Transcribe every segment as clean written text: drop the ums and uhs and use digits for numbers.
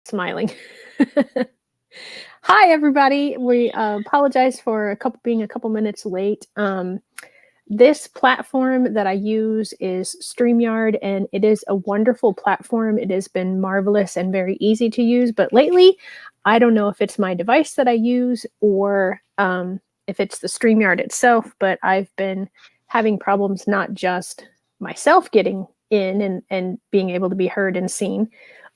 Smiling. Hi, everybody. We apologize for being a couple minutes late. This platform that I use is StreamYard, and it is a wonderful platform. It has been marvelous and very easy to use. But lately, I don't know if it's my device that I use or if it's the StreamYard itself, but I've been having problems not just myself getting in and being able to be heard and seen,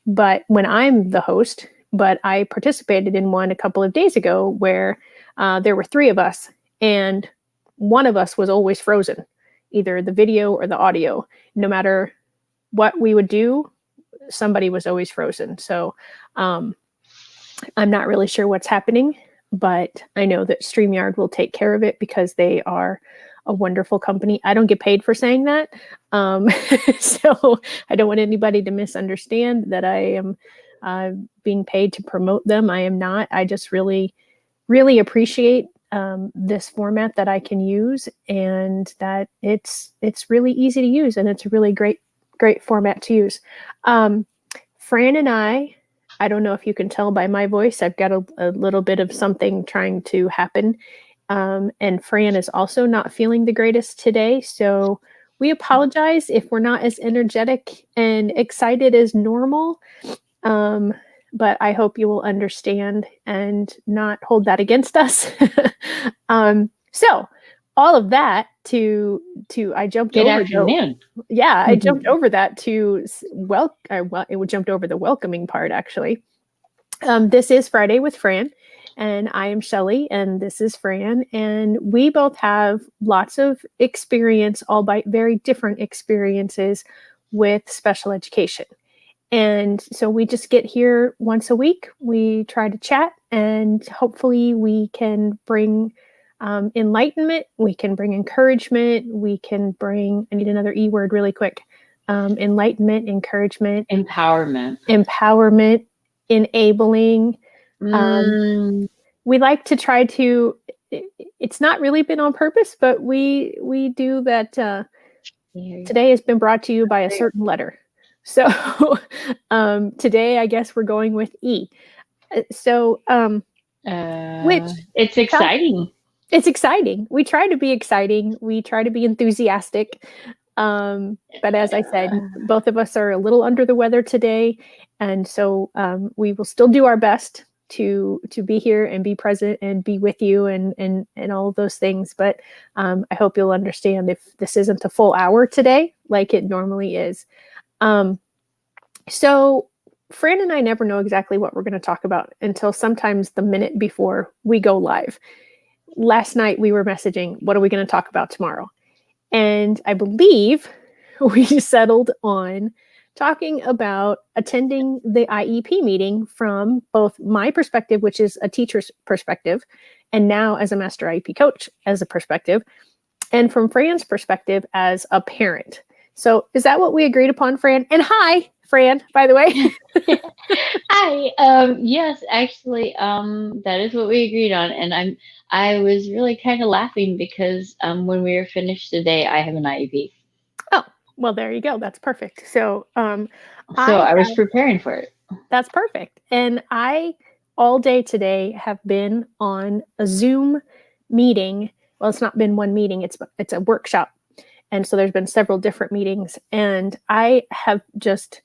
but when I'm the host. But I participated in one a couple of days ago where there were three of us, and one of us was always frozen, either the video or the audio. No matter what we would do, somebody was always frozen. So I'm not really sure what's happening, but I know that StreamYard will take care of it because they are a wonderful company. I don't get paid for saying that. So I don't want anybody to misunderstand that I am being paid to promote them. I am not. I just really, really appreciate this format that I can use, and that it's really easy to use, and it's a really great format to use. Fran and I don't know if you can tell by my voice, I've got a little bit of something trying to happen. And Fran is also not feeling the greatest today. So we apologize if we're not as energetic and excited as normal. But I hope you will understand and not hold that against us. So all of that I jumped Good over. afternoon. I jumped over that to it jumped over the welcoming part, actually. This is Friday with Fran, and I am Shelley, and this is Fran, and we both have lots of experience, albeit very different experiences with special education. And so we just get here once a week. We try to chat, and hopefully we can bring enlightenment. We can bring encouragement. We can bring, I need another E word really quick. Enlightenment, encouragement. Empowerment. Enabling. We like to try to, it's not really been on purpose, but we do that. Today has been brought to you by a certain letter. So today, I guess we're going with E. So, it's exciting. It's exciting. We try to be exciting. We try to be enthusiastic. But as I said, both of us are a little under the weather today. And so we will still do our best to be here and be present and be with you and all of those things. But I hope you'll understand if this isn't a full hour today, like it normally is. So Fran and I never know exactly what we're going to talk about until sometimes the minute before we go live. Last night we were messaging, what are we going to talk about tomorrow? And I believe we settled on talking about attending the IEP meeting from both my perspective, which is a teacher's perspective, and now as a master IEP coach as a perspective, and from Fran's perspective as a parent. So is that what we agreed upon, Fran? And hi, Fran, by the way. Hi. Yes, actually, that is what we agreed on. And I was really kind of laughing because when we were finished today, I have an IEP. Oh, well, there you go. That's perfect. So I was preparing for it. That's perfect. And I all day today have been on a Zoom meeting. Well, it's not been one meeting, it's a workshop. And so there's been several different meetings, and I have just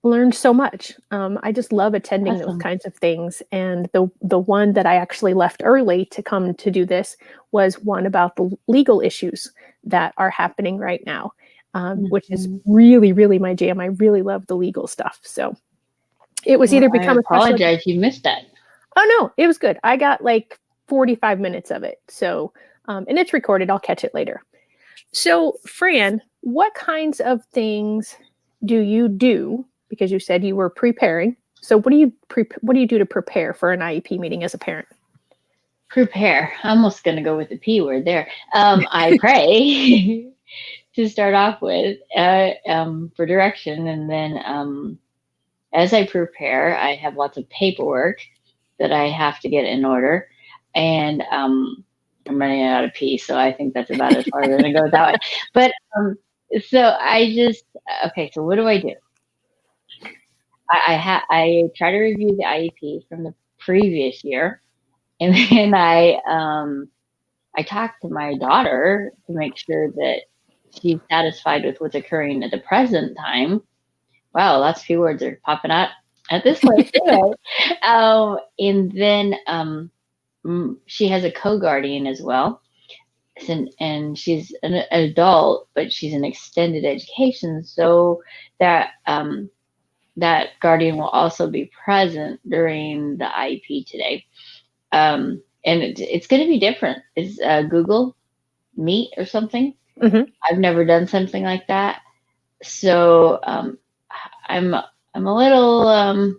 learned so much. I just love attending those kinds of things. And the one that I actually left early to come to do this was one about the legal issues that are happening right now, which is really, really my jam. I really love the legal stuff. So it was either become I apologize, you missed that. Oh, no, it was good. I got like 45 minutes of it. So, and it's recorded. I'll catch it later. So, Fran, what kinds of things do you do? Because you said you were preparing. So what do you do to prepare for an IEP meeting as a parent? Prepare. I'm almost going to go with the P word there. I pray to start off with for direction. And then as I prepare, I have lots of paperwork that I have to get in order. And I'm running out of P, so I think that's about as far as I'm going to go with that one. But so I just, okay, so what do I do? I try to review the IEP from the previous year, and then I talked to my daughter to make sure that she's satisfied with what's occurring at the present time. Wow, lots of few words are popping out at this point. Anyway, and then she has a co-guardian as well, and she's an adult, but she's in extended education, so that that guardian will also be present during the IEP today. And it's going to be different. It's Google Meet or something. Mm-hmm. I've never done something like that, so I'm a little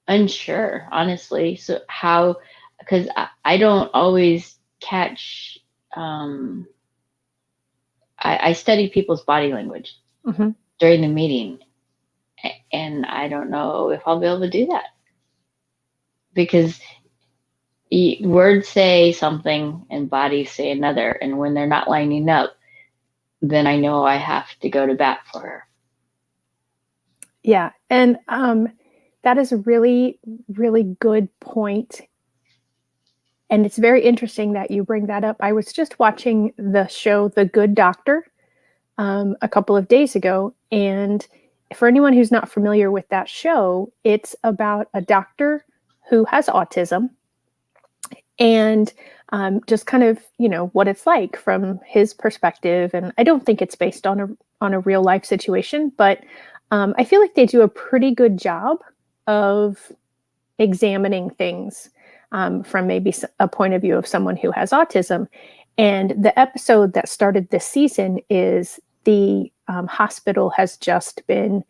unsure, honestly. So how? Because I don't always catch. I study people's body language Mm-hmm. during the meeting, and I don't know if I'll be able to do that because words say something and bodies say another, and when they're not lining up, then I know I have to go to bat for her. Yeah, and that is a really, really good point. And it's very interesting that you bring that up. I was just watching the show The Good Doctor a couple of days ago. And for anyone who's not familiar with that show, it's about a doctor who has autism and just kind of, what it's like from his perspective. And I don't think it's based on a real life situation, but I feel like they do a pretty good job of examining things from maybe a point of view of someone who has autism. And the episode that started this season is the hospital has just been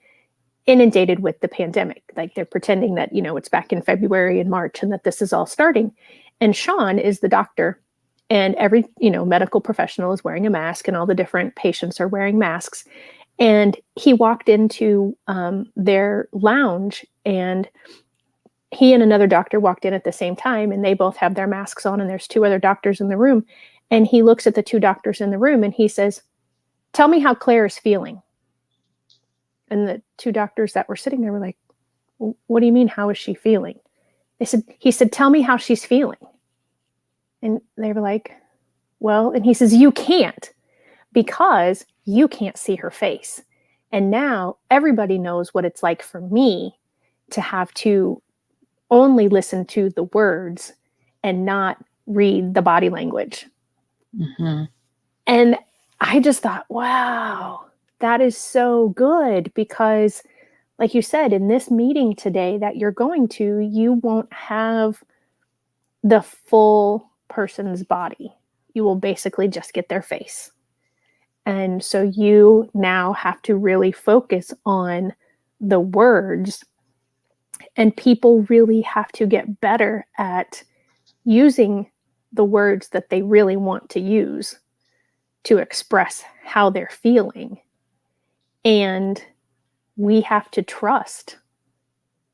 inundated with the pandemic. Like they're pretending that, it's back in February and March and that this is all starting. And Sean is the doctor, and every, medical professional is wearing a mask, and all the different patients are wearing masks. And he walked into their lounge, and he and another doctor walked in at the same time, and they both have their masks on, and there's two other doctors in the room. And he looks at the two doctors in the room and he says, "Tell me how Claire is feeling." And the two doctors that were sitting there were like, "What do you mean? How is she feeling?" He said, "Tell me how she's feeling." And they were like, "Well," and he says, "You can't, because you can't see her face. And now everybody knows what it's like for me to have to only listen to the words and not read the body language." Mm-hmm. And I just thought, wow, that is so good, because like you said, in this meeting today that you're going to, you won't have the full person's body. You will basically just get their face. And so you now have to really focus on the words, and people really have to get better at using the words that they really want to use to express how they're feeling. And we have to trust,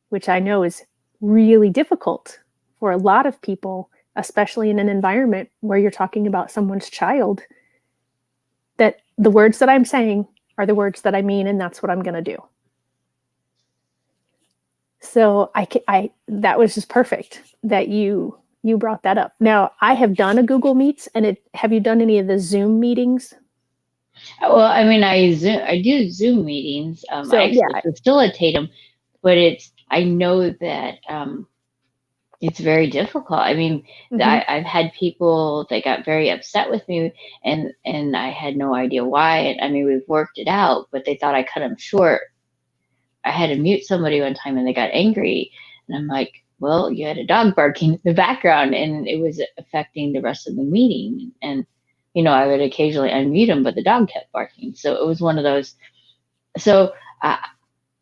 which I know is really difficult for a lot of people, especially in an environment where you're talking about someone's child, that the words that I'm saying are the words that I mean, and that's what I'm going to do. So I that was just perfect that you brought that up. Now, I have done a Google Meets, and have you done any of the Zoom meetings? Well, I mean, I do Zoom meetings. So, I actually facilitate them, but I know that it's very difficult. I mean, I've had people that got very upset with me, and I had no idea why. I mean, we've worked it out, but they thought I cut them short. I had to mute somebody one time, and they got angry, and I'm like, "Well, you had a dog barking in the background, and it was affecting the rest of the meeting." And I would occasionally unmute them, but the dog kept barking. So it was one of those. So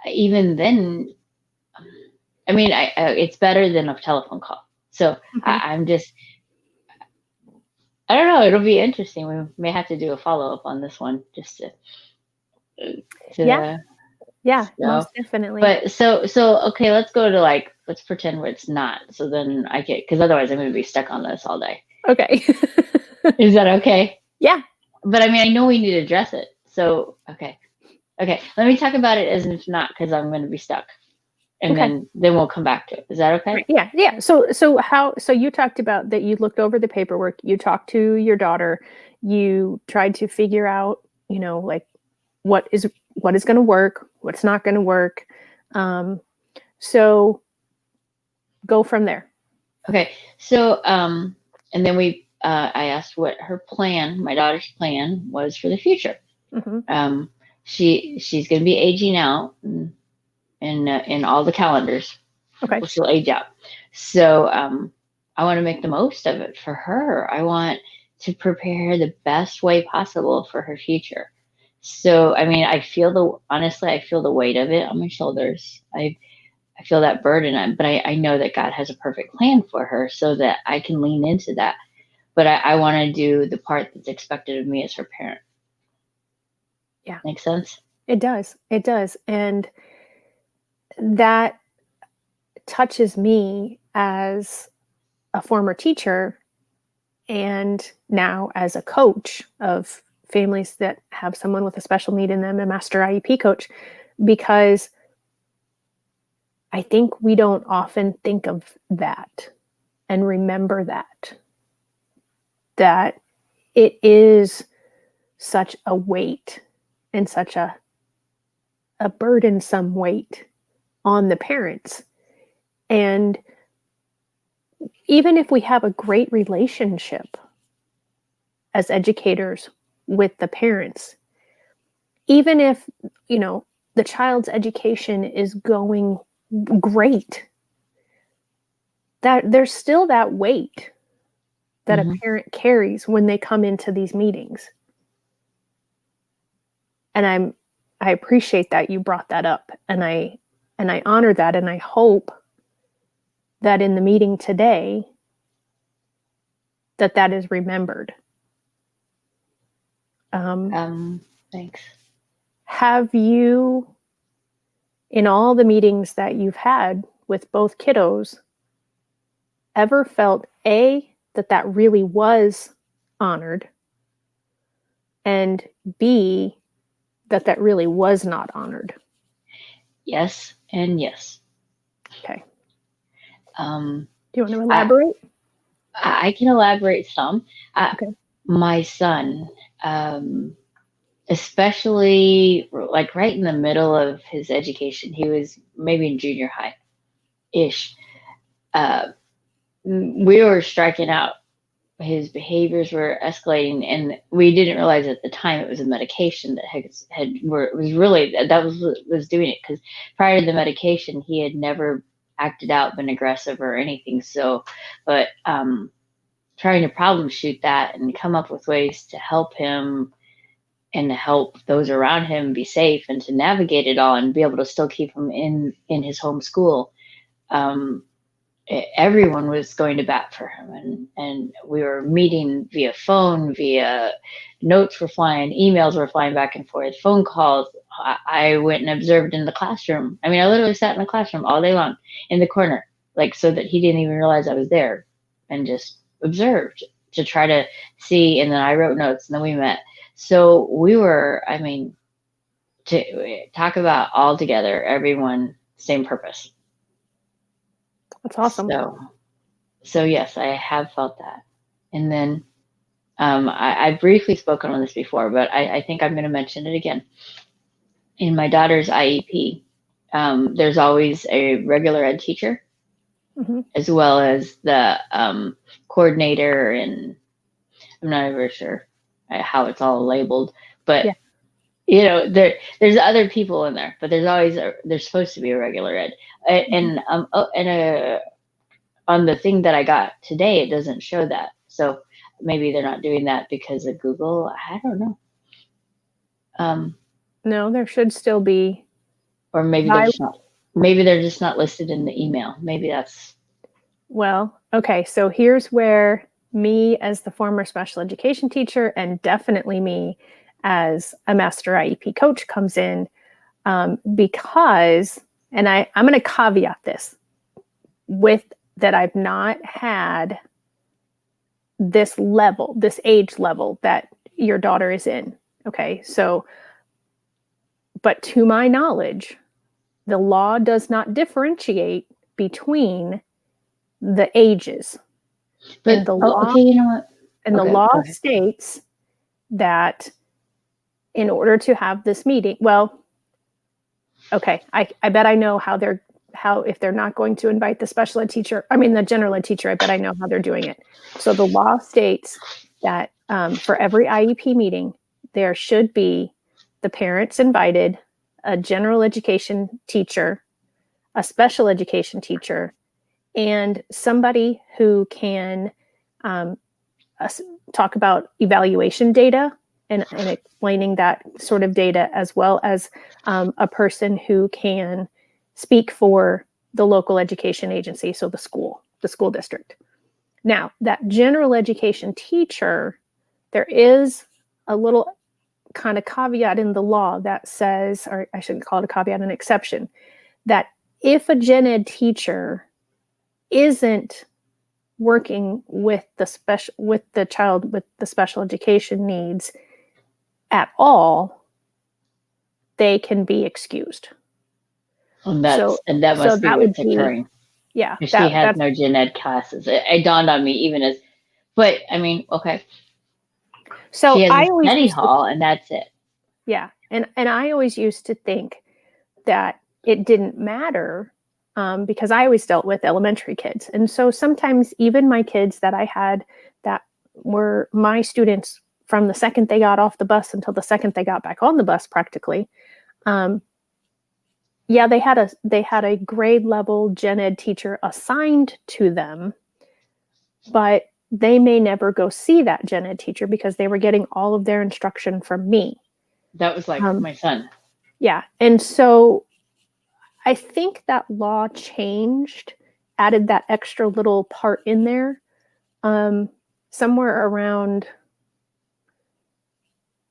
even then, I mean, it's better than a telephone call. So I'm just, I don't know. It'll be interesting. We may have to do a follow up on this one, just to yeah, most definitely. But so okay, let's go to let's pretend where it's not. So then because otherwise I'm going to be stuck on this all day. Okay. Is that okay? Yeah. But I mean, I know we need to address it. So okay. Okay, let me talk about it as if not, because I'm going to be stuck, and Okay. then we'll come back to it. Is that okay? Right. Yeah. Yeah. So you talked about that you looked over the paperwork, you talked to your daughter, you tried to figure out, like what is going to work, what's not going to work. So go from there. Okay, so and then I asked what her plan, my daughter's plan, was for the future. Mm-hmm. Um, she's going to be aging out in all the calendars. Okay. She'll age out. So I want to make the most of it for her. I want to prepare her the best way possible for her future. So I mean, honestly, I feel the weight of it on my shoulders. I feel that burden, but I know that God has a perfect plan for her, so that I can lean into that. But I want to do the part that's expected of me as her parent. Yeah. Make sense? It does. It does. And that touches me as a former teacher and now as a coach of families that have someone with a special need in them, a master IEP coach, because I think we don't often think of that and remember that it is such a weight and such a burdensome weight on the parents. And even if we have a great relationship as educators with the parents, even if, the child's education is going great, that there's still that weight that a parent carries when they come into these meetings. And I appreciate that you brought that up, and I honor that, and I hope that in the meeting today that is remembered. Thanks. Have you, in all the meetings that you've had with both kiddos, ever felt that really was honored, and B, that really was not honored? Yes and yes. Okay. Do you want to elaborate? I can elaborate some. Okay. My son, especially like right in the middle of his education, he was maybe in junior high ish. We were striking out. His behaviors were escalating, and we didn't realize at the time it was a medication that was doing it, because prior to the medication he had never acted out, been aggressive or anything. So, but trying to problem shoot that and come up with ways to help him and to help those around him be safe and to navigate it all and be able to still keep him in his home school. Everyone was going to bat for him, and we were meeting via phone, via notes were flying, emails were flying back and forth, phone calls. I went and observed in the classroom. I mean, I literally sat in the classroom all day long in the corner, like, so that he didn't even realize I was there, and just observed to try to see. And then I wrote notes, and then we met. So we were, I mean, to talk about all together, everyone, same purpose. That's awesome. So yes, I have felt that. And then I've briefly spoken on this before, but I think I'm going to mention it again. In my daughter's IEP, there's always a regular ed teacher, as well as the coordinator, and I'm not even sure how it's all labeled, but there's other people in there, but there's supposed to be a regular ed, and on the thing that I got today, it doesn't show that. So maybe they're not doing that because of Google. I don't know. No, there should still be. Or maybe they're just not listed in the email. Maybe that's. Well, okay. So here's where me as the former special education teacher, and definitely me as a master IEP coach, comes in, because, and I'm going to caveat this with that I've not had this age level that your daughter is in. Okay. So, but to my knowledge, the law does not differentiate between the ages. But And the law, okay, you know what? and Okay, the law states that in order to have this meeting, well, okay, I bet I know if they're not going to invite the special ed teacher, the general ed teacher, I bet I know how they're doing it. So the law states that for every IEP meeting, there should be the parents invited, a general education teacher, a special education teacher, and somebody who can talk about evaluation data and explaining that sort of data, as well as a person who can speak for the local education agency, so the school district. Now, that general education teacher, there is a little kind of caveat in the law that says, or I shouldn't call it a caveat, an exception, that if a gen ed teacher isn't working with the child with the special education needs at all, they can be excused. And that must be what's occurring. Yeah. She has no gen ed classes. It dawned on me but okay. So she has a study hall and that's it. Yeah. And I always used to think that it didn't matter because I always dealt with elementary kids. And so sometimes even my kids that I had that were my students from the second they got off the bus until the second they got back on the bus, practically, they had a grade level gen ed teacher assigned to them, but they may never go see that gen ed teacher because they were getting all of their instruction from me. That was like my son. Yeah. And so I think that law changed, added that extra little part in there somewhere around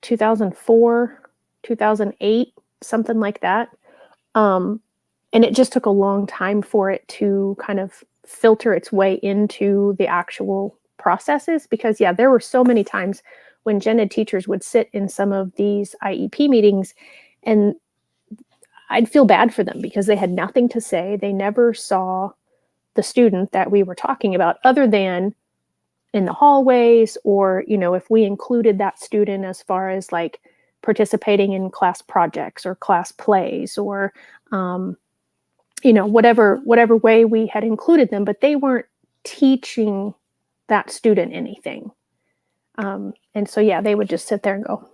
2004, 2008, something like that. And it just took a long time for it to kind of filter its way into the actual processes because, there were so many times when gen ed teachers would sit in some of these IEP meetings and I'd feel bad for them because they had nothing to say. They never saw the student that we were talking about other than in the hallways or, if we included that student as far as like participating in class projects or class plays or, whatever way we had included them, but they weren't teaching that student anything. And so, they would just sit there and go,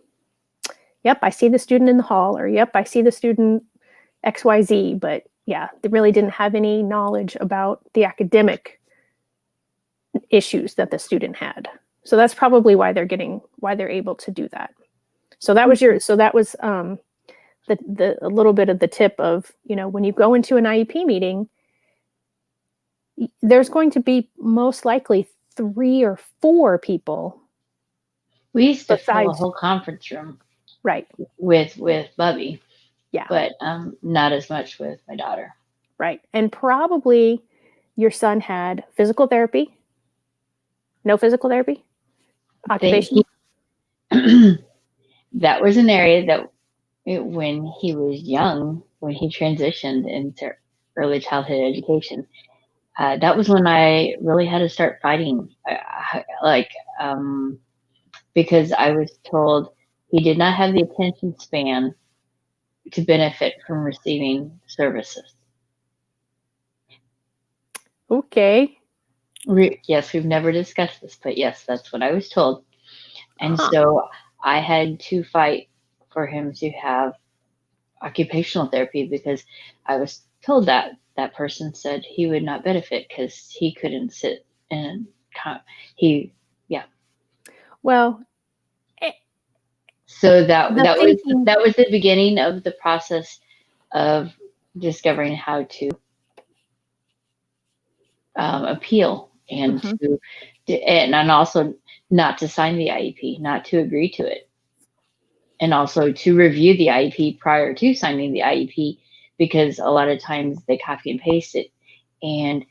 yep, I see the student in the hall, or yep, I see the student XYZ, but they really didn't have any knowledge about the academic issues that the student had. So that's probably why they're able to do that. So that was the a little bit of the tip of, when you go into an IEP meeting, there's going to be most likely 3 or 4 people. We used to fill a whole conference room. Right. With Bubby. Yeah. But not as much with my daughter. Right. And probably your son had physical therapy. No physical therapy? Occupational? That was an area that when he was young, when he transitioned into early childhood education, that was when I really had to start fighting. Because I was told he did not have the attention span to benefit from receiving services. Okay. Yes, we've never discussed this, but yes, that's what I was told. And so I had to fight for him to have occupational therapy because I was told that person said he would not benefit because he couldn't sit and Well, so that was the beginning of the process of discovering how to appeal and and also not to sign the IEP, not to agree to it, and also to review the IEP prior to signing the IEP, because a lot of times they copy and paste it and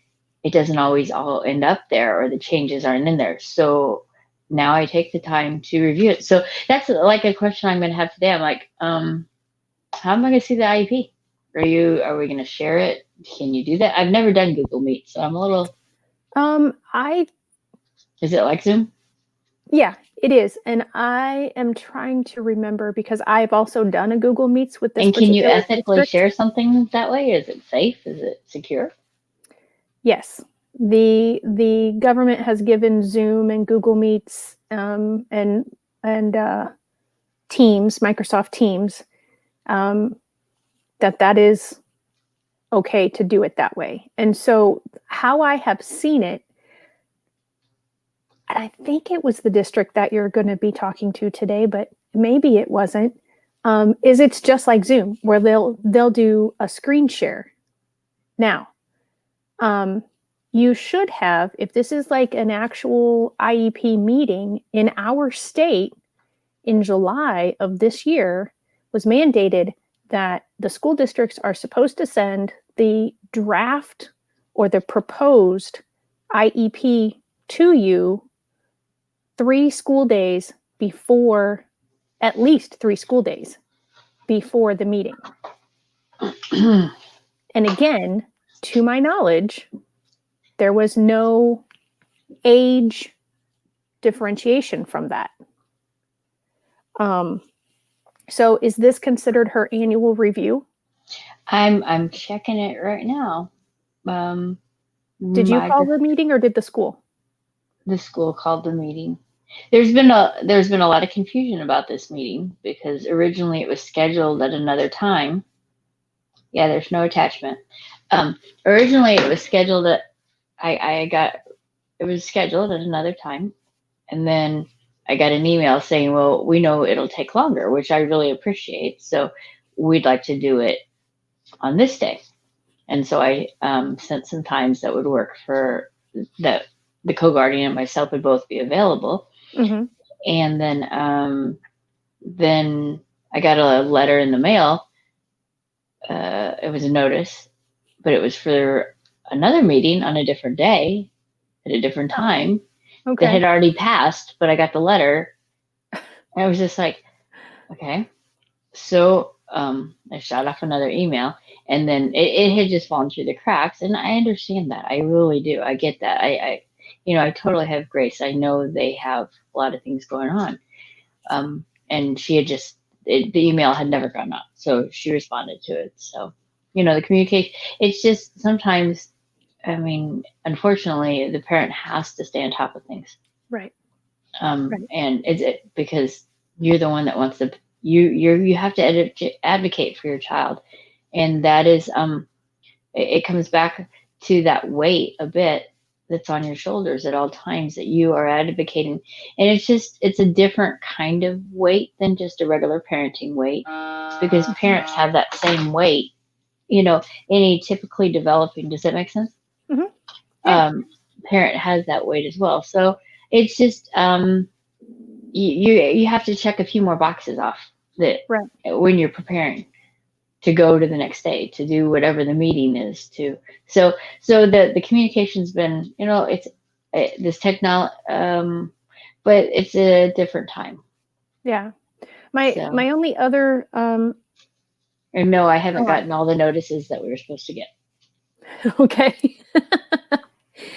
it doesn't always all end up there, or the changes aren't in there. So now I take the time to review it. So that's like a question I'm going to have today. I'm like, How am I going to see the IEP? Are we going to share it? Can you do that? I've never done Google Meet, so I'm a little. I Is it like Zoom? Yeah, it is. And I am trying to remember because I've also done a Google Meets with this And can you particular ethically district. share something that way? Is it safe? Is it secure? Yes. The government has given Zoom and Google Meets and Teams, Microsoft Teams, that is okay to do it that way. And so how I have seen it, and I think it was the district that you're going to be talking to today, but maybe it wasn't, is it's just like Zoom where they'll do a screen share. Now, you should have, if this is like an actual IEP meeting in our state in July of this year, was mandated that the school districts are supposed to send the draft or the proposed IEP to you 3 school days before, at least 3 school days before the meeting. And again, to my knowledge, there was no age differentiation from that. So is this considered her annual review? I'm checking it right now. Did you call the meeting or did the school? The school called the meeting. There's been a lot of confusion about this meeting because originally it was scheduled at another time. Yeah, there's no attachment. Originally it was scheduled at it was scheduled at another time, and then I got an email saying, well, we know it'll take longer, which I really appreciate. So we'd like to do it on this day. And so I sent some times that would work for that the co-guardian and myself would both be available. Mm-hmm. And then I got a letter in the mail. It was a notice, but it was for another meeting on a different day at a different time. Okay. That had already passed, but I got the letter. And I was just like, okay. So I shot off another email, and then it had just fallen through the cracks. And I understand that. I really do. I get that. I totally have grace. I know they have a lot of things going on. And she had the email had never gone out. So she responded to it. So, the communication, it's just sometimes, unfortunately, the parent has to stay on top of things. Right. Right. And it's because you're the one that wants to, you have to advocate for your child. And that is, it comes back to that weight a bit that's on your shoulders at all times that you are advocating. And it's a different kind of weight than just a regular parenting weight, because parents have that same weight, any typically developing, does that make sense? Mm-hmm. Yeah. Parent has that weight as well. So it's just, you have to check a few more boxes off that right. when you're preparing to go to the next day to do whatever the meeting is to. So the communication's been, it's this technology, but it's a different time. Yeah. My only other, and no, I haven't gotten all the notices that we were supposed to get. Okay.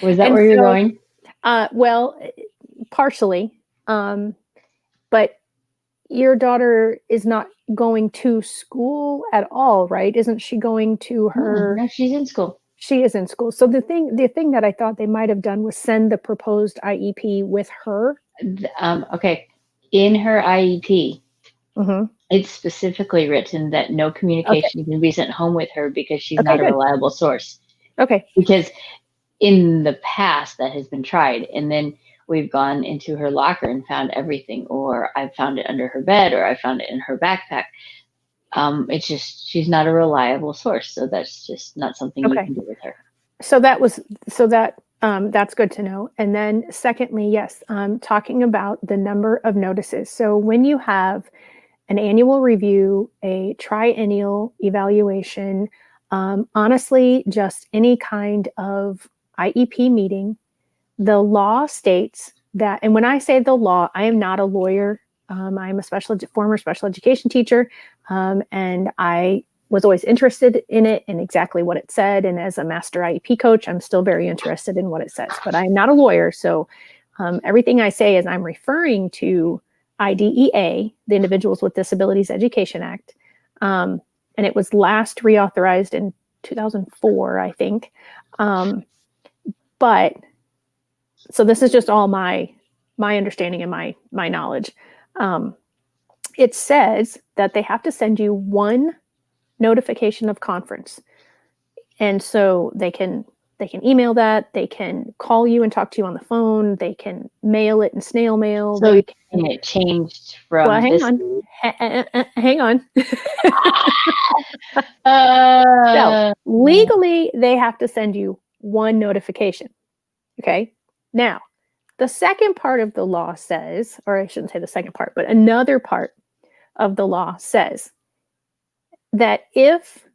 Was that where you're going? Well, partially. But your daughter is not going to school at all, right? Isn't she going to her? No, she's in school. She is in school. So the thing that I thought they might have done was send the proposed IEP with her. Okay. In her IEP, mm-hmm. It's specifically written that no communication can be sent home with her because she's not a reliable source. Okay. Because in the past that has been tried, and then we've gone into her locker and found everything, or I found it under her bed, or I found it in her backpack. It's just, she's not a reliable source. So that's just not something you can do with her. So that's good to know. And then secondly, yes, talking about the number of notices. So when you have an annual review, a triennial evaluation, honestly, just any kind of IEP meeting, the law states that, and when I say the law, I am not a lawyer. I'm a former special education teacher. And I was always interested in it and exactly what it said. And as a master IEP coach, I'm still very interested in what it says, but I'm not a lawyer. So everything I say is I'm referring to IDEA, the Individuals with Disabilities Education Act. And it was last reauthorized in 2004, I think. But so this is just all my understanding and my knowledge. It says that they have to send you one notification of conference. And so they can email that, they can call you and talk to you on the phone, they can mail it in snail mail. So it changed from well, hang this. on. Hang on. So legally, they have to send you one notification. Okay. Now, the second part of the law says, or I shouldn't say the second part, but another part of the law says that if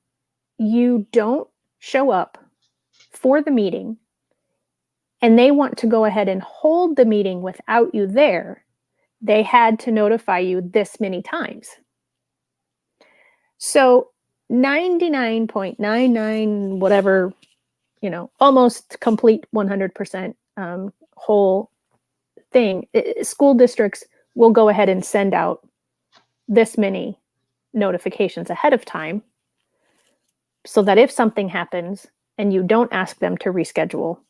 you don't show up for the meeting and they want to go ahead and hold the meeting without you there, they had to notify you this many times. So 99.99 whatever, almost complete 100% whole thing, school districts will go ahead and send out this many notifications ahead of time so that if something happens and you don't ask them to reschedule,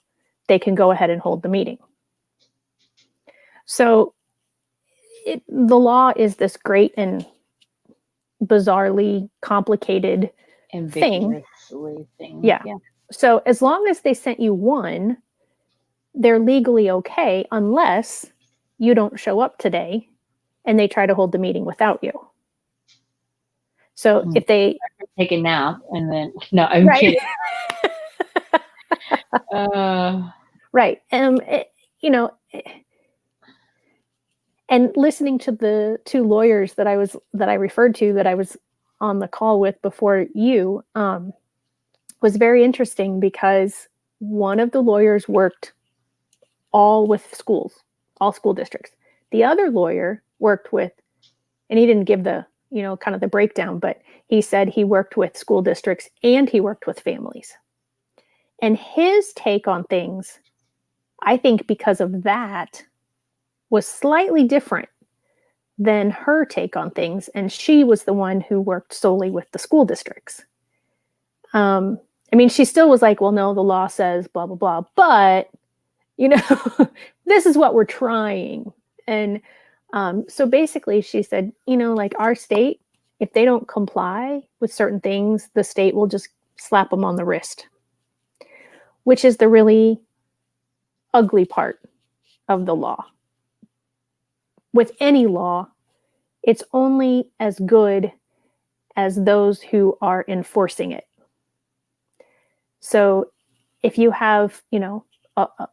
they can go ahead and hold the meeting. So the law is this great and bizarrely complicated thing. Yeah. So as long as they sent you one, they're legally okay unless you don't show up today and they try to hold the meeting without you. So if they take a nap and then I'm kidding. Right. And listening to the two lawyers that I referred to that I was on the call with before you was very interesting because one of the lawyers worked all with schools, all school districts. The other lawyer worked with, and he didn't give the, kind of the breakdown, but he said he worked with school districts and he worked with families. And his take on things, I think because of that, was slightly different than her take on things. And she was the one who worked solely with the school districts. She still was like, well, no, the law says blah, blah, blah. But, this is what we're trying. And so basically she said, like our state, if they don't comply with certain things, the state will just slap them on the wrist, which is the really ugly part of the law. With any law, it's only as good as those who are enforcing it. So if you have,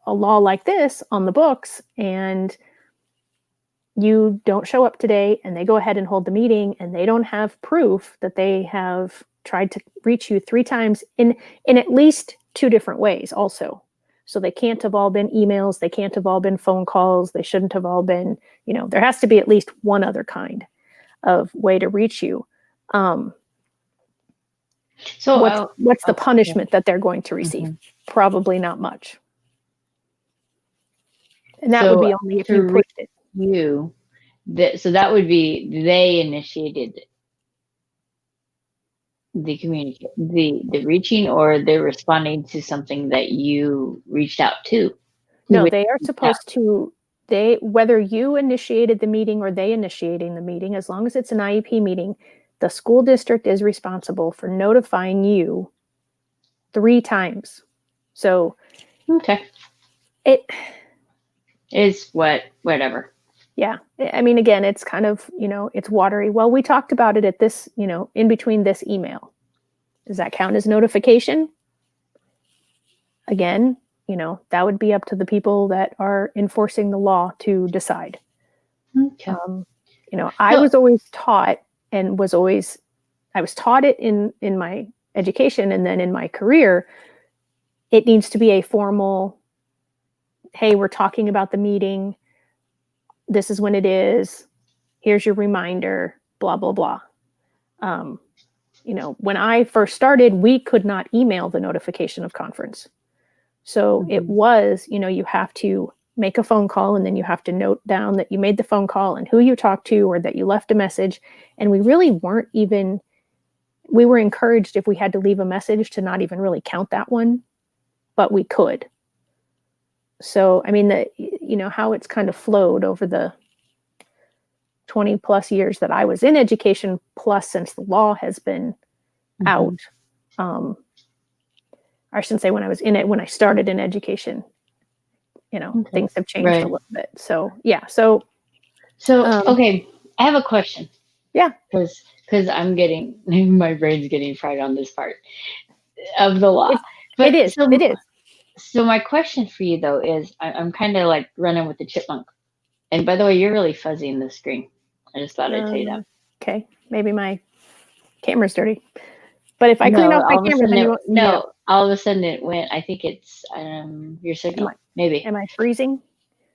a law like this on the books and you don't show up today and they go ahead and hold the meeting and they don't have proof that they have tried to reach you 3 times in at least 2 different ways also. So they can't have all been emails. They can't have all been phone calls. They shouldn't have all been, there has to be at least one other kind of way to reach you. So what's the punishment that they're going to receive? Mm-hmm. Probably not much. And that would be only if you pushed it. So that would be they initiated the communication, the reaching, or they're responding to something that you reached out to. No, they are supposed to. Whether you initiated the meeting or they initiating the meeting, as long as it's an IEP meeting, the school district is responsible for notifying you 3 times. So, okay, it is whatever. Yeah. Again, it's kind of, it's watery. Well, we talked about it at this, in between this email. Does that count as notification? Again, that would be up to the people that are enforcing the law to decide. Okay. I was always taught I was taught it in my education and then in my career, it needs to be a formal, hey, we're talking about the meeting. This is when it is. Here's your reminder, blah, blah, blah. when I first started, we could not email the notification of conference. So it was, you have to make a phone call, and then you have to note down that you made the phone call and who you talked to, or that you left a message. And we really we were encouraged, if we had to leave a message, to not even really count that one, but we could. So, I mean, how it's kind of flowed over the 20 plus years that I was in education, plus since the law has been out. I shouldn't say when I was in it, when I started in education, things have changed a little bit. So, yeah. So, okay. I have a question. Yeah. Because my brain's getting fried on this part of the law. It is. So my question for you, though, is I'm kind of like running with the chipmunk. And by the way, you're really fuzzy in the screen. I just thought I'd tell you that. Okay. Maybe my camera's dirty. But if I clean off my camera, then you won't. No, all of a sudden it went. I think it's your signal. Maybe. Am I freezing?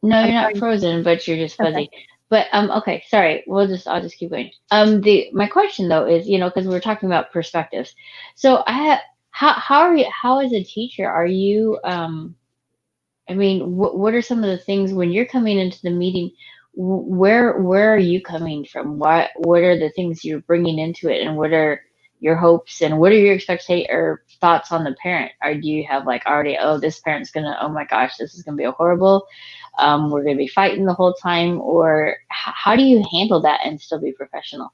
No, you're not frozen, but you're just fuzzy. Okay. But okay, sorry. I'll just keep going. My question though is, because we're talking about perspectives. So how are you? How as a teacher are you? I mean, what are some of the things when you're coming into the meeting? Where are you coming from? What are the things you're bringing into it, and what are your hopes, and what are your expectations or thoughts on the parent? Or do you have like already, this parent's gonna, oh my gosh, this is gonna be a horrible, we're gonna be fighting the whole time, or how do you handle that and still be professional?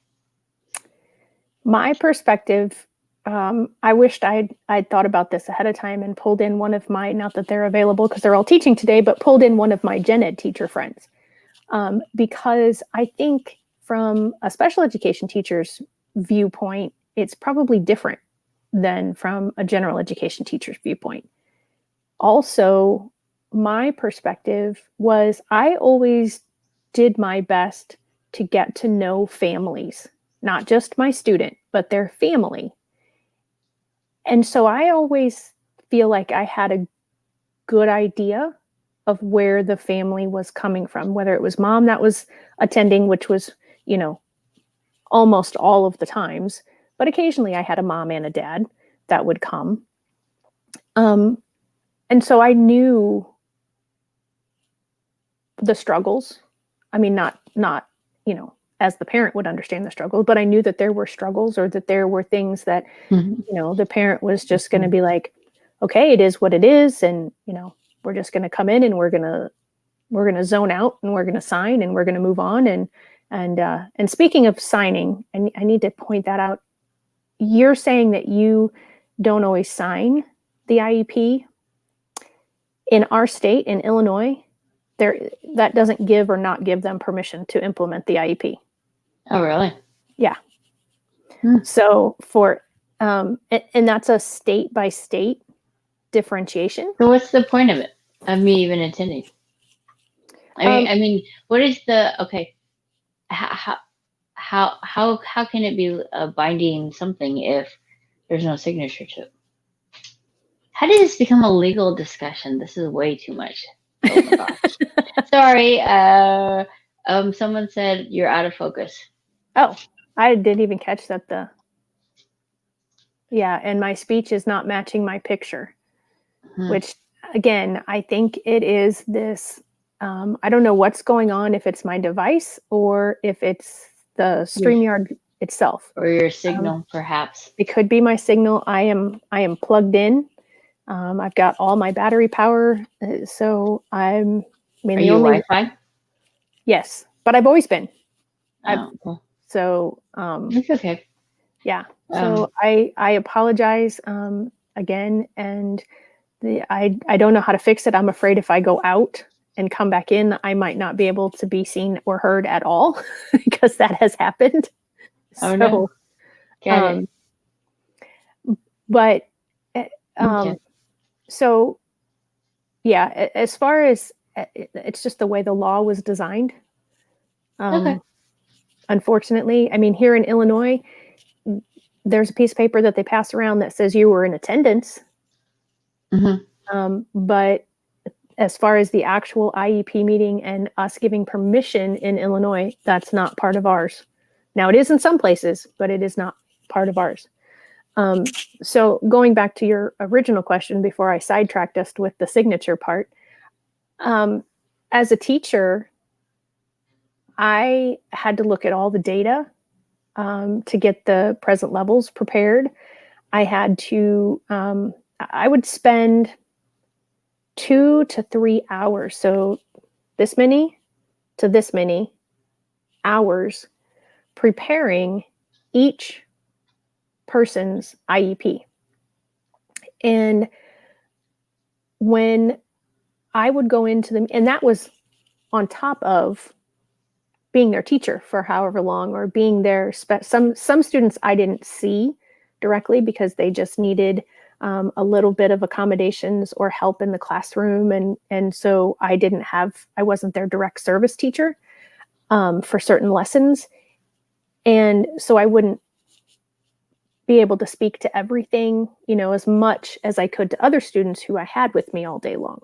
My perspective, I wished I'd thought about this ahead of time and pulled in one of my, not that they're available because they're all teaching today, but pulled in one of my gen ed teacher friends. Because I think from a special education teacher's viewpoint, it's probably different than from a general education teacher's viewpoint. Also, my perspective was I always did my best to get to know families, not just my student, but their family. And so I always feel like I had a good idea of where the family was coming from, whether it was mom that was attending, which was, almost all of the times. But occasionally I had a mom and a dad that would come. And so I knew the struggles. I mean, not, as the parent would understand the struggle, but I knew that there were struggles, or that there were things that, the parent was just going to be like, okay, it is what it is. And, we're just going to come in and we're going to zone out, and we're going to sign, and we're going to move on. And speaking of signing, I need to point that out. You're saying that you don't always sign the IEP. In our state, in Illinois, that doesn't give or not give them permission to implement the IEP. Oh, really? Yeah. So and that's a state by state differentiation. So what's the point of it, of me even attending? I mean, what is how can it be a binding something if there's no signature to it? How did this become a legal discussion? This is way too much. Oh my gosh. Sorry. Someone said you're out of focus. Oh, I didn't even catch that. And my speech is not matching my picture, which again, I think it is this, I don't know what's going on, if it's my device or if it's the StreamYard itself. Or your signal, perhaps. It could be my signal. I am plugged in. I've got all my battery power. So Are you Wi-Fi? Yes, but I've always been. Okay. So it's okay. Yeah. So I apologize again, and I don't know how to fix it. I'm afraid if I go out and come back in, I might not be able to be seen or heard at all because that has happened. Oh, no. Got it. But Okay. so yeah, as far as it's just the way the law was designed. Okay. Unfortunately, I mean, here in Illinois, there's a piece of paper that they pass around that says you were in attendance. But as far as the actual IEP meeting and us giving permission in Illinois, that's not part of ours. Now, it is in some places, but it is not part of ours. So going back to your original question before I sidetracked us with the signature part, as a teacher, I had to look at all the data to get the present levels prepared. I had to, I would spend 2 to 3 hours, so this many to this many hours preparing each person's IEP. And when I would go into them, and that was on top of being their teacher for however long, or being their some students I didn't see directly because they just needed a little bit of accommodations or help in the classroom, and so I wasn't their direct service teacher for certain lessons, and so I wouldn't be able to speak to everything, as much as I could to other students who I had with me all day long.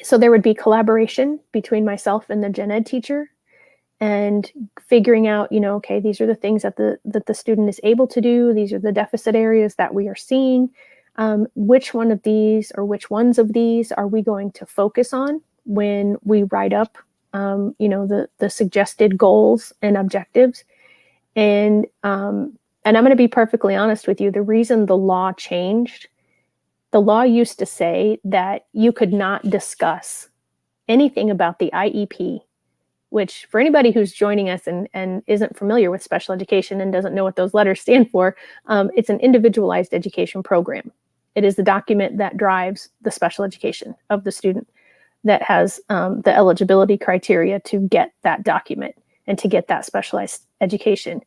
So there would be collaboration between myself and the gen ed teacher, and figuring out, okay, these are the things that the student is able to do. These are the deficit areas that we are seeing. Which one of these, or which ones of these, are we going to focus on when we write up, the suggested goals and objectives? And I'm going to be perfectly honest with you. The reason the law changed, the law used to say that you could not discuss anything about the IEP, which, for anybody who's joining us and isn't familiar with special education and doesn't know what those letters stand for, it's an individualized education program. It is the document that drives the special education of the student, that has the eligibility criteria to get that document and to get that specialized education.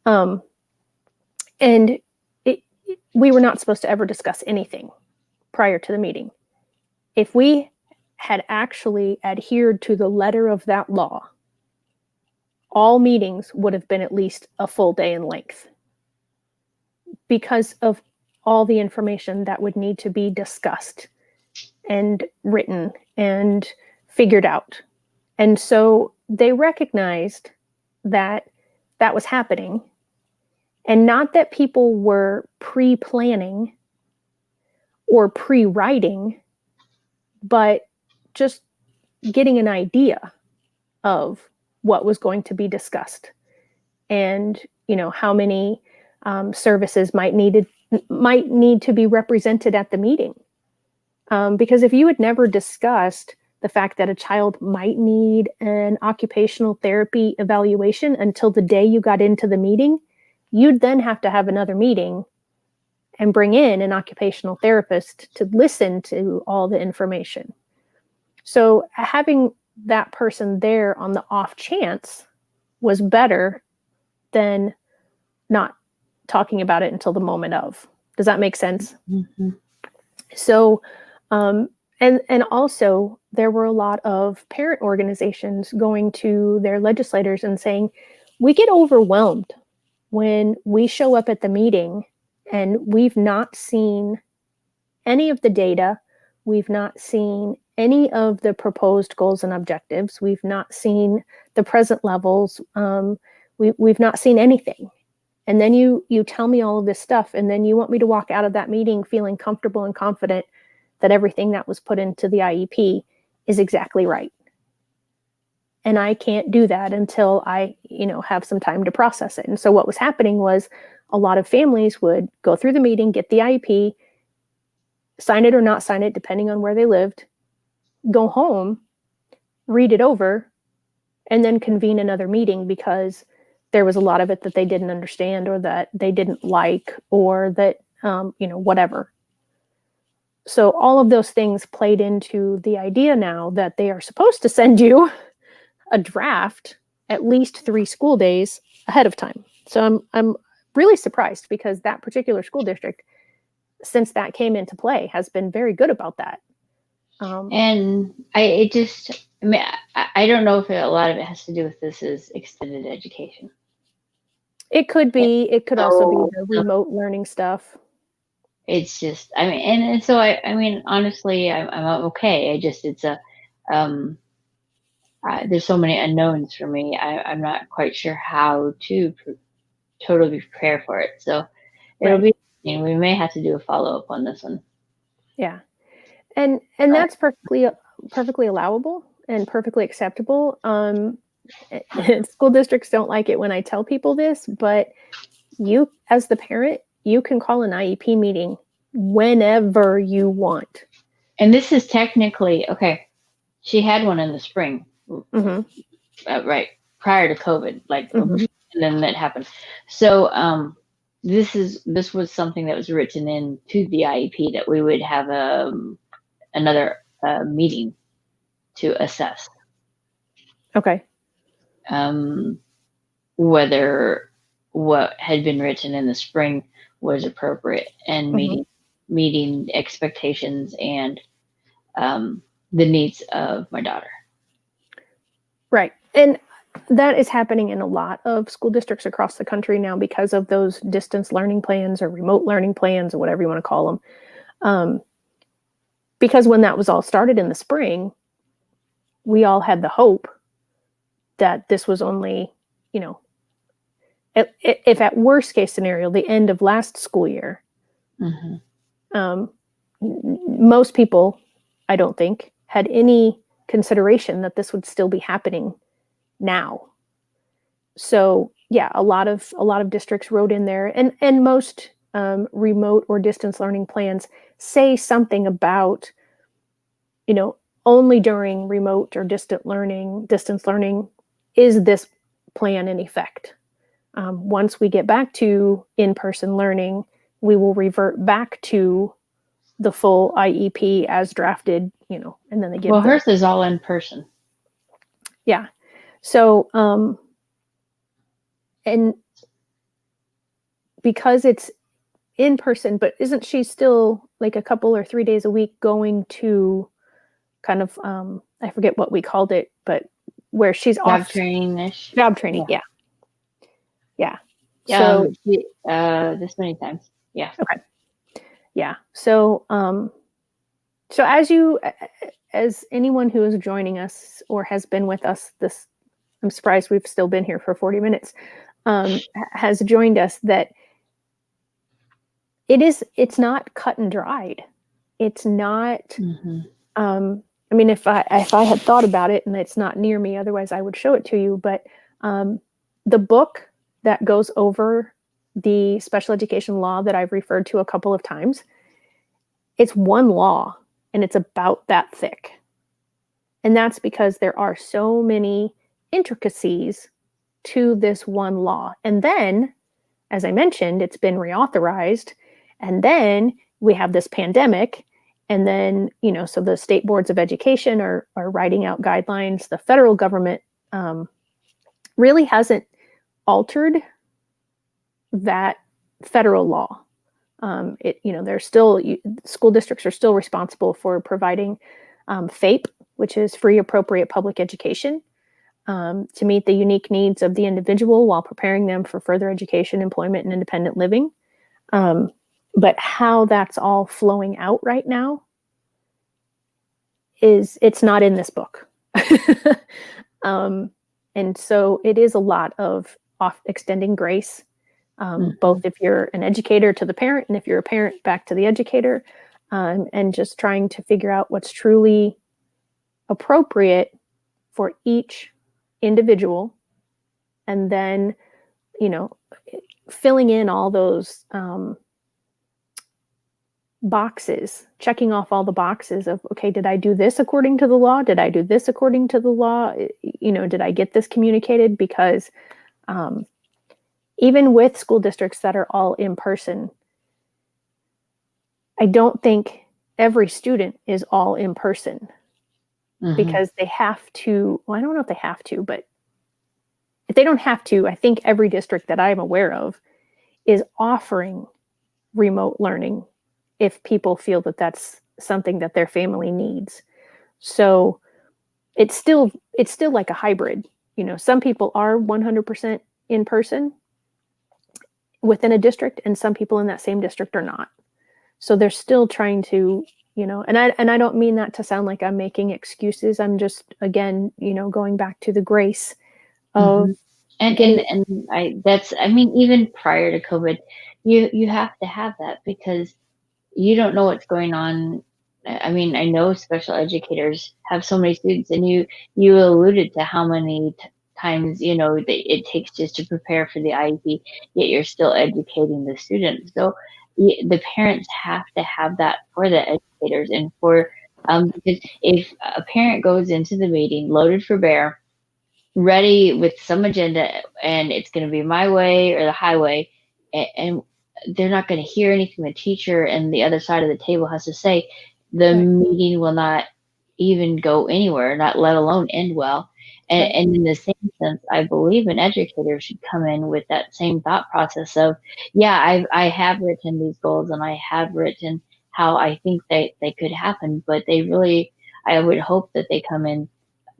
And we were not supposed to ever discuss anything prior to the meeting. If we had actually adhered to the letter of that law, all meetings would have been at least a full day in length, because of all the information that would need to be discussed and written and figured out. And so they recognized that that was happening, and not that people were pre-planning or pre-writing, but just getting an idea of what was going to be discussed, and how many services might need to be represented at the meeting. Because if you had never discussed the fact that a child might need an occupational therapy evaluation until the day you got into the meeting, you'd then have to have another meeting and bring in an occupational therapist to listen to all the information. So having that person there on the off chance was better than not talking about it until the moment of. Does that make sense? Mm-hmm. So, and also there were a lot of parent organizations going to their legislators and saying, we get overwhelmed when we show up at the meeting and we've not seen any of the data. We've not seen any of the proposed goals and objectives. We've not seen the present levels. We've not seen anything. And then you tell me all of this stuff, and then you want me to walk out of that meeting feeling comfortable and confident that everything that was put into the IEP is exactly right. And I can't do that until I, have some time to process it. And so what was happening was a lot of families would go through the meeting, get the IEP, sign it or not sign it, depending on where they lived, go home, read it over, and then convene another meeting because there was a lot of it that they didn't understand, or that they didn't like, or that, whatever. So all of those things played into the idea now that they are supposed to send you a draft at least 3 school days ahead of time. So I'm really surprised, because that particular school district, since that came into play, has been very good about that. And I don't know if a lot of it has to do with this is extended education. It could be. It could also be the remote learning stuff. It's just, and so honestly, I'm okay. There's so many unknowns for me. I'm not quite sure how to totally prepare for it. So it'll Right. be, we may have to do a follow-up on this one. Yeah. And that's perfectly allowable and perfectly acceptable. School districts don't like it when I tell people this, but you, as the parent, you can call an IEP meeting whenever you want. And this is technically, okay, she had one in the spring, Mm-hmm. right, prior to COVID, like, Mm-hmm. and then that happened. So this was something that was written into the IEP that we would have another meeting to assess Okay. Whether what had been written in the spring was appropriate and Mm-hmm. meeting expectations and the needs of my daughter. Right. And that is happening in a lot of school districts across the country now because of those distance learning plans or remote learning plans or whatever you want to call them. Because when that was all started in the spring, we all had the hope that this was only, if at worst case scenario, the end of last school year. Mm-hmm. Most people, I don't think, had any consideration that this would still be happening now. So yeah, a lot of districts wrote in there, and most remote or distance learning plans say something about, only during remote or distance learning is this plan in effect. Once we get back to in-person learning, we will revert back to the full IEP as drafted, and then they give. Well, hers is all in person. Yeah. So, and because it's in person, but isn't she still like a couple or 3 days a week going to kind of, I forget what we called it, but where she's off. Job training-ish. Job training. Yeah. Yeah. So, this many times. Yeah. Okay. Yeah. So, as anyone who is joining us or has been with us I'm surprised we've still been here for 40 minutes, has joined us, that it's not cut and dried. It's not, Mm-hmm. I mean, if I had thought about it, and it's not near me, otherwise I would show it to you, but the book that goes over the special education law that I've referred to a couple of times, it's one law and it's about that thick. And that's because there are so many intricacies to this one law. And then, as I mentioned, it's been reauthorized. And then we have this pandemic. And then, so the state boards of education are writing out guidelines. The federal government really hasn't altered that federal law. There's still, school districts are still responsible for providing FAPE, which is free appropriate public education, to meet the unique needs of the individual while preparing them for further education, employment, and independent living. But how that's all flowing out right now it's not in this book. And so it is a lot of extending grace, both if you're an educator to the parent and if you're a parent back to the educator, and just trying to figure out what's truly appropriate for each individual. And then, filling in all those boxes, checking off all the boxes of, okay, did I do this according to the law? Did I do this according to the law? Did I get this communicated? Because even with school districts that are all in person, I don't think every student is all in person, because they have to. Well, I don't know if they have to, but if they don't have to, I think every district that I'm aware of is offering remote learning if people feel that that's something that their family needs. So it's still like a hybrid. Some people are 100% in person within a district, and some people in that same district are not. So they're still trying to, and I don't mean that to sound like I'm making excuses. I'm just, again, going back to the grace of And getting I mean, even prior to COVID, you have to have that because you don't know what's going on. I mean, I know special educators have so many students, and you alluded to how many times it takes just to prepare for the IEP, yet you're still educating the students. So the parents have to have that for the educators and for because if a parent goes into the meeting loaded for bear, ready with some agenda, and it's going to be my way or the highway, and they're not going to hear anything the teacher and the other side of the table has to say, the right, meeting will not even go anywhere, not let alone end well. and, right, and in the same sense, I believe an educator should come in with that same thought process of, yeah, I have written these goals and I have written how I think they could happen, but they really, I would hope that they come in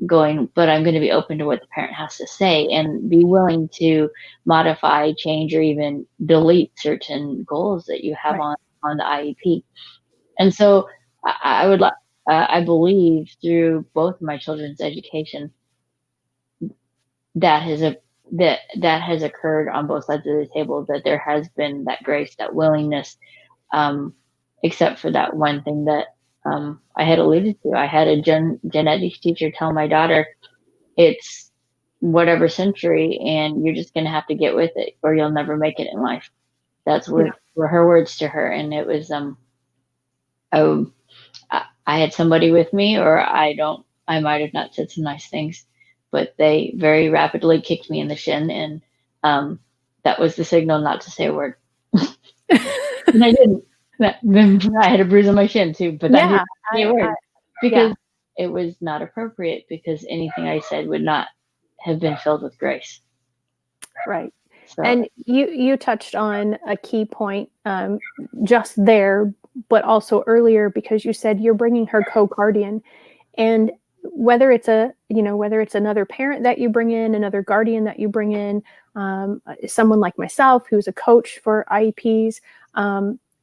going, but I'm going to be open to what the parent has to say and be willing to modify, change, or even delete certain goals that you have right, on the IEP. And so I would, I believe through both of my children's education that has a that has occurred on both sides of the table, that there has been that grace, that willingness, um, except for that one thing that I had alluded to. I had a genetics teacher tell my daughter, it's whatever century, and you're just going to have to get with it or you'll never make it in life. That's yeah, what were her words to her. And it was, oh, I had somebody with me, or I might have not said some nice things, but they very rapidly kicked me in the shin. And um, that was the signal not to say a word. And I didn't. Then I had a bruise on my shin too, but I yeah, didn't say a I word yeah, because it was not appropriate, because anything I said would not have been filled with grace. right. So, And you touched on a key point, just there, but also earlier because you said you're bringing her co-guardian, and whether it's another parent that you bring in, another guardian that you bring in, someone like myself who's a coach for IEPs,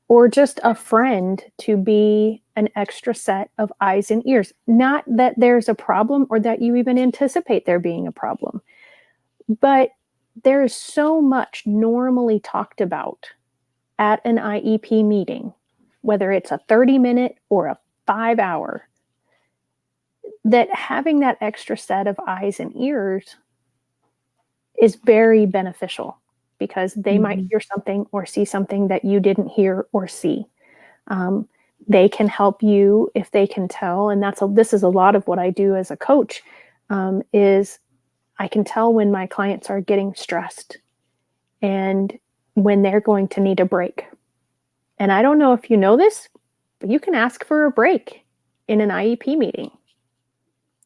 or just a friend to be an extra set of eyes and ears. Not that there's a problem or that you even anticipate there being a problem, but there is so much normally talked about at an IEP meeting, whether it's a 30-minute or a 5 hour, that having that extra set of eyes and ears is very beneficial because they might mhm. hear something or see something that you didn't hear or see. Um, they can help you if they can tell, and this is a lot of what I do as a coach. Is I can tell when my clients are getting stressed and when they're going to need a break. And I don't know if you know this, but you can ask for a break in an IEP meeting.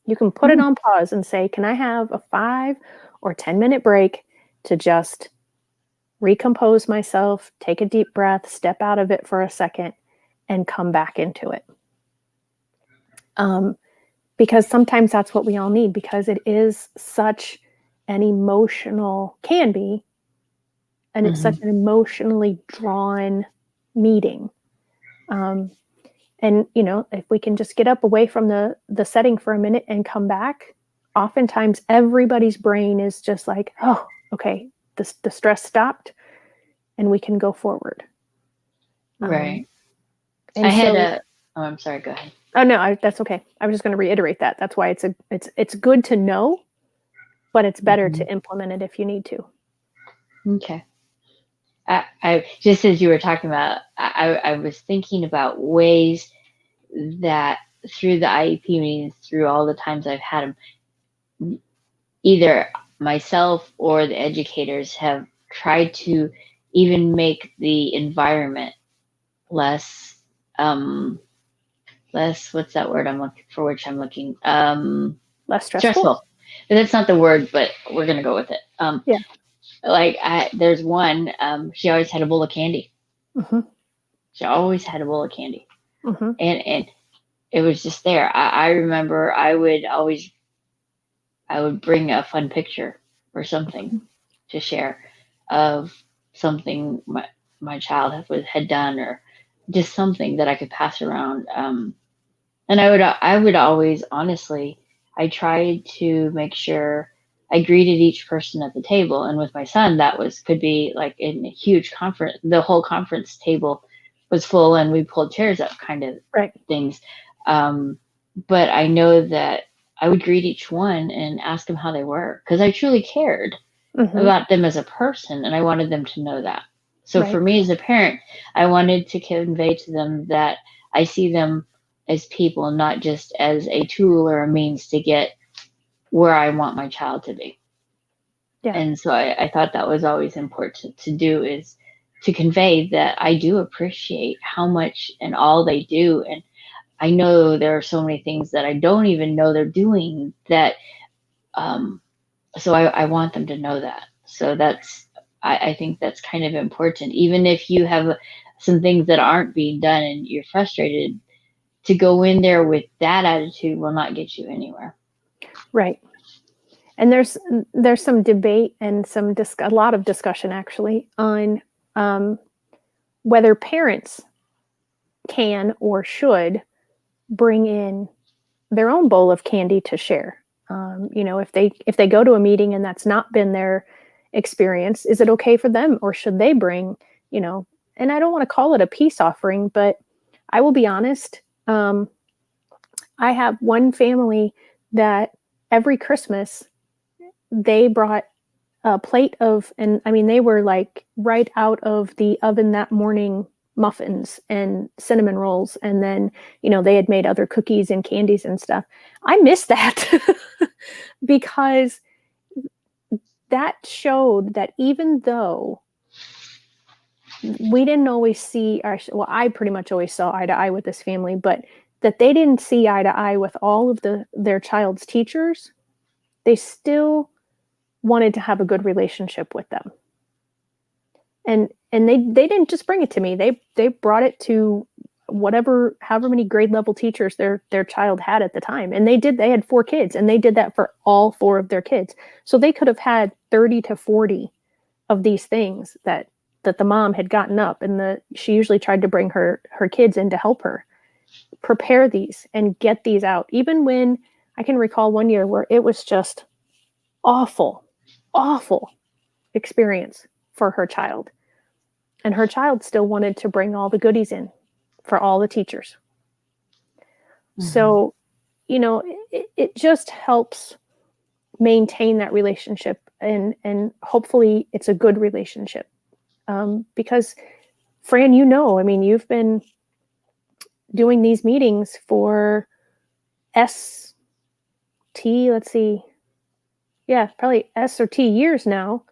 You can put it Mm, on pause and say, can I have a 5 or 10 minute break to just recompose myself, take a deep breath, step out of it for a second, and come back into it? Um, because sometimes that's what we all need, because it is such an emotional, can be, and it's such mhm. an emotionally drawn meeting. Um, and if we can just get up away from the setting for a minute and come back, oftentimes everybody's brain is just like, oh, okay, the stress stopped and we can go forward. um, Right. I and had so a, oh, I'm sorry, go ahead. oh no, that's okay. I was just going to reiterate that. That's why it's good to know, but it's better Mhm. to implement it if you need to. Okay. I just as you were talking about, I was thinking about ways that through the IEP meetings, through all the times I've had them, either myself or the educators have tried to even make the environment less, um, less, what's that word I'm looking for, which I'm looking, Less stressful. stressful. But that's not the word, but we're gonna go with it. Yeah. Like there's one, she always had a bowl of candy. Hmm. She always had a bowl of candy, Hmm. and it was just there. I remember I would bring a fun picture or something to share of something my child had done, or just something that I could pass around. And I would always, honestly, I tried to make sure. I greeted each person at the table. And with my son, that could be like in a huge conference, the whole conference table was full and we pulled chairs up kind of Right. things. But I know that I would greet each one and ask them how they were, because I truly cared about them as a person and I wanted them to know that. So Right. for me as a parent, I wanted to convey to them that I see them as people, not just as a tool or a means to get where I want my child to be. Yeah. And so I thought that was always important to do, is to convey that I do appreciate how much and all they do. And I know there are so many things that I don't even know they're doing that. So I want them to know that. So I think that's kind of important. Even if you have some things that aren't being done and you're frustrated, to go in there with that attitude will not get you anywhere. Right. And there's some debate and a lot of discussion actually on whether parents can or should bring in their own bowl of candy to share. If they go to a meeting and that's not been their experience, is it okay for them, or should they bring, and I don't want to call it a peace offering, but I will be honest. I have one family that every Christmas they brought a plate of, and I mean, they were like right out of the oven that morning, muffins and cinnamon rolls. And then, they had made other cookies and candies and stuff. I miss that because that showed that even though we didn't always see, I pretty much always saw eye to eye with this family, but that they didn't see eye to eye with all of their child's teachers, they still wanted to have a good relationship with them. And they didn't just bring it to me. They brought it to however many grade level teachers their child had at the time. And they had 4 kids, and they did that for all 4 of their kids. So they could have had 30 to 40 of these things that the mom had gotten up, and she usually tried to bring her kids in to help her prepare these and get these out. Even when I can recall one year where it was just awful experience for her child. And her child still wanted to bring all the goodies in for all the teachers. Mm-hmm. So, it just helps maintain that relationship, and hopefully it's a good relationship. Because Fran, I mean, you've been doing these meetings for let's see. Yeah, probably S or T years now.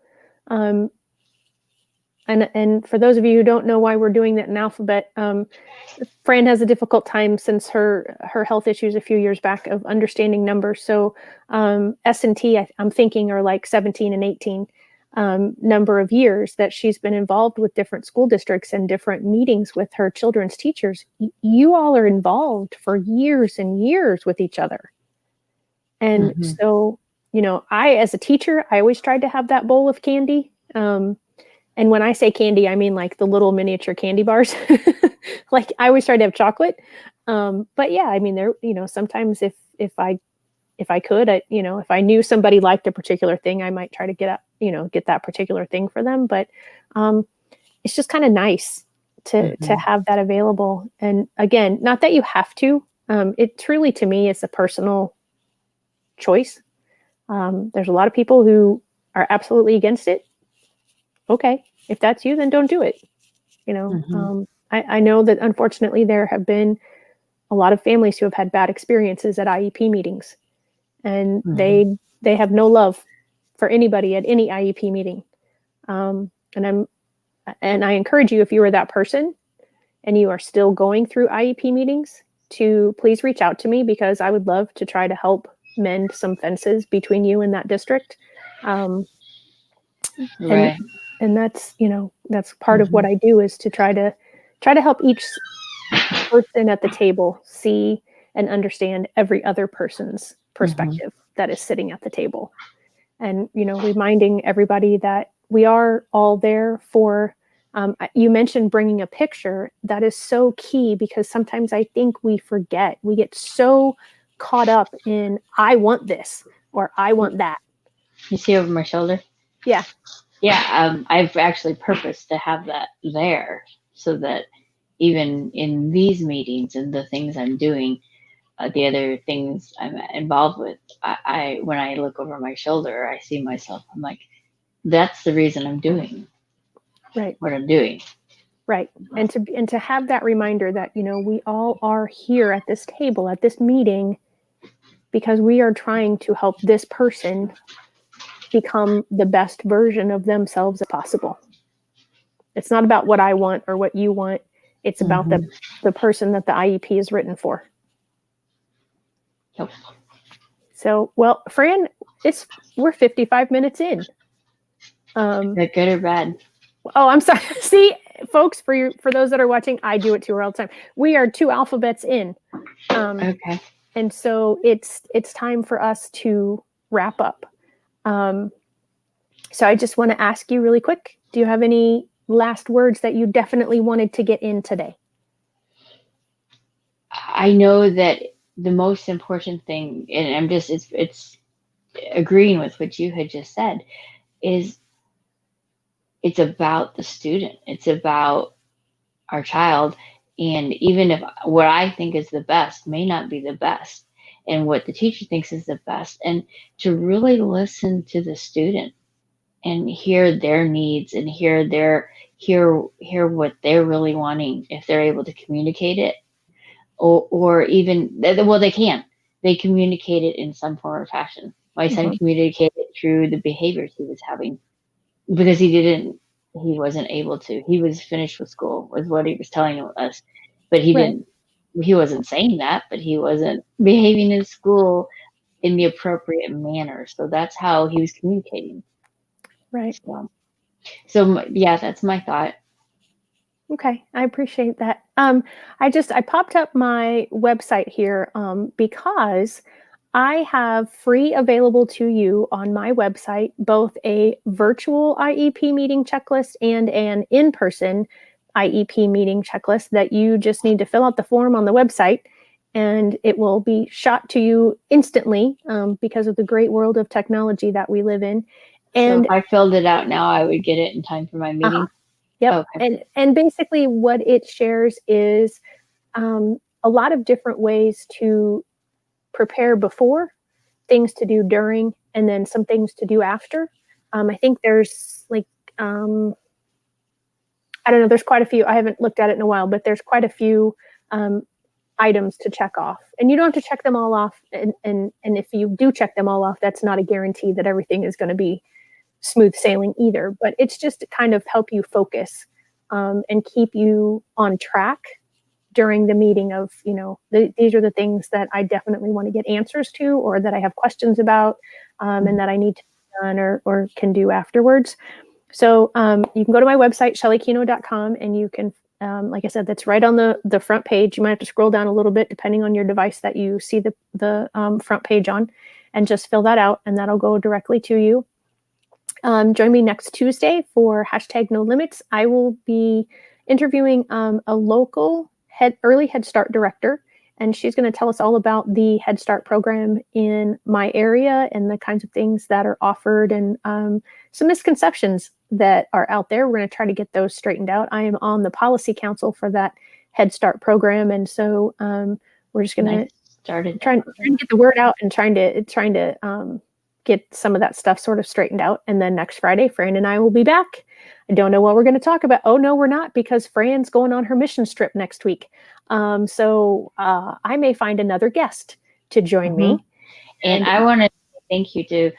And for those of you who don't know why we're doing that in alphabet, Fran has a difficult time since her health issues a few years back of understanding numbers. So S and T, I'm thinking, are like 17 and 18 number of years that she's been involved with different school districts and different meetings with her children's teachers. You all are involved for years and years with each other. And so, I, as a teacher, I always tried to have that bowl of candy. And when I say candy, I mean like the little miniature candy bars. Like I always tried to have chocolate. But yeah, I mean, there, sometimes if I could, if I knew somebody liked a particular thing, I might try to get that particular thing for them. But it's just kind of nice to have that available. And again, not that you have to. It truly, to me, is a personal choice. There's a lot of people who are absolutely against it. Okay, if that's you, then don't do it. I know that unfortunately there have been a lot of families who have had bad experiences at IEP meetings, and they have no love for anybody at any IEP meeting. And I encourage you, if you are that person and you are still going through IEP meetings, to please reach out to me, because I would love to try to help mend some fences between you and that district. Right. And that's, that's part of what I do, is to try to help each person at the table see and understand every other person's perspective that is sitting at the table. And, reminding everybody that we are all there for, you mentioned bringing a picture. That is so key, because sometimes I think we forget. We get so caught up in, I want this or I want that. You see over my shoulder? Yeah. Yeah, I've actually purposed to have that there so that even in these meetings and the things I'm doing, the other things I'm involved with, I when I look over my shoulder, I see myself. I'm like, that's the reason I'm doing Right. what I'm doing. Right. And to have that reminder that, we all are here at this table, at this meeting, because we are trying to help this person become the best version of themselves as possible. It's not about what I want or what you want. It's about the person that the IEP is written for. Yep. So, well, Fran, we're 55 minutes in. Is that good or bad? Oh, I'm sorry. See, folks, for those that are watching, I do it to her all the time. We are 2 alphabets in. Okay. And so it's time for us to wrap up. So I just want to ask you really quick, do you have any last words that you definitely wanted to get in today? I know that the most important thing, and I'm just it's agreeing with what you had just said, is it's about the student. It's about our child. And even if what I think is the best may not be the best, and what the teacher thinks is the best, and to really listen to the student and hear their needs and hear what they're really wanting, if they're able to communicate it, or even, well, they communicate it in some form or fashion. My son communicated it through the behaviors he was having, because he wasn't able to. He was finished with school, was what he was telling us, but he wasn't saying that, but he wasn't behaving in school in the appropriate manner. So that's how he was communicating. Right. So yeah, that's my thought. Okay, I appreciate that. I popped up my website here because I have free available to you on my website both a virtual IEP meeting checklist and an in-person IEP meeting checklist that you just need to fill out the form on the website, and it will be shot to you instantly because of the great world of technology that we live in. And so if I filled it out now, I would get it in time for my meeting. Yep. Okay. And basically what it shares is a lot of different ways to prepare before, things to do during, and then some things to do after. I think there's I don't know, there's quite a few. I haven't looked at it in a while, but there's quite a few items to check off. And you don't have to check them all off. And if you do check them all off, that's not a guarantee that everything is going to be smooth sailing either, but it's just to kind of help you focus and keep you on track during the meeting of, these are the things that I definitely want to get answers to, or that I have questions about and that I need to be done or can do afterwards. So you can go to my website, shelleykino.com, and you can, like I said, that's right on the front page. You might have to scroll down a little bit depending on your device that you see the front page on, and just fill that out, and that'll go directly to you. Join me next Tuesday for #NoLimits. I will be interviewing a local early Head Start director, and she's going to tell us all about the Head Start program in my area and the kinds of things that are offered and some misconceptions that are out there. We're going to try to get those straightened out. I am on the policy council for that Head Start program, and so we're just going to try to get the word out and trying to get some of that stuff sort of straightened out. And then next Friday, Fran and I will be back. I don't know what we're going to talk about. Oh, no, we're not, because Fran's going on her mission trip next week. So I may find another guest to join me. And I want to thank you to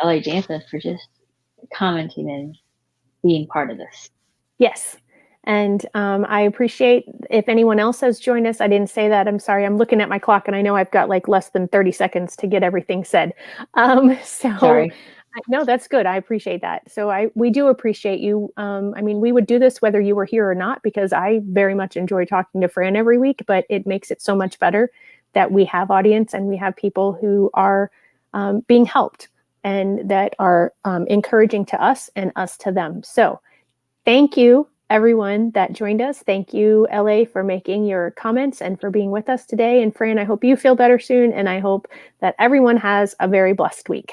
LA Jansen for just commenting and being part of this. Yes. And I appreciate if anyone else has joined us. I didn't say that. I'm sorry. I'm looking at my clock and I know I've got like less than 30 seconds to get everything said. Sorry. No, that's good. I appreciate that. So we do appreciate you. I mean, we would do this whether you were here or not, because I very much enjoy talking to Fran every week, but it makes it so much better that we have audience and we have people who are being helped and that are encouraging to us and us to them. So thank you, everyone that joined us. Thank you, LA, for making your comments and for being with us today. And Fran, I hope you feel better soon. And I hope that everyone has a very blessed week.